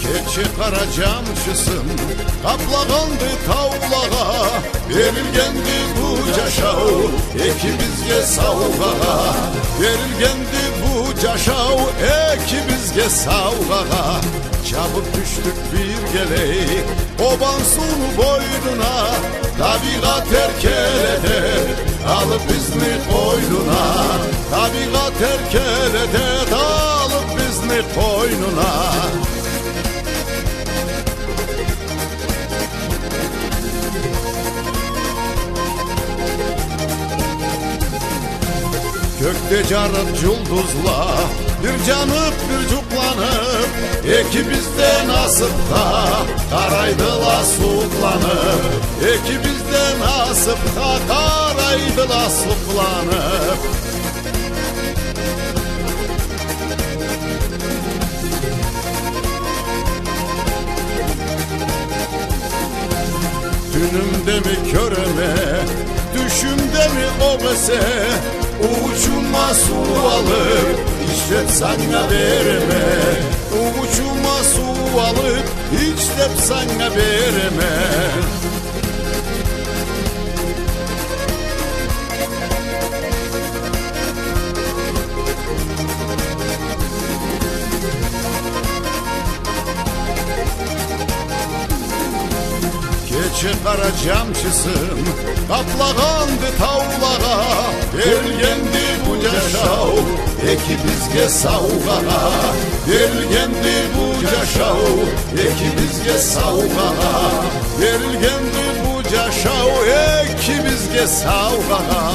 Keçi kara camçısın, kaplağandı tavlağa, verilgendi bu caşav, ekibizge savgağa. Verilgendi bu caşav, ekibizge savgağa. Çabuk düştük bir geley, obansun boynuna, tabiat erkelede, alıp bizni koynuna. Tabiat erkelede, alıp bizni koynuna. Gökte carıp yıldızla, bir canıp bir cuklanıp, ekibizde nasıp da karaydıla suqlanıp. Ekibizde nasıp da karaydıla suqlanıp. Dünümde mi köreme, düşümde mi obese, uçuma su alıp işlep sana verme. Uçuma su alıp işlep sana verme. Keçi kara camçısın, kaplağandı tavlağa, verilgendi bu caşav, ekibizge savgağa. Verilgendi bu caşav, ekibizge savgağa. Verilgendi bu caşav, ekibizge savgağa.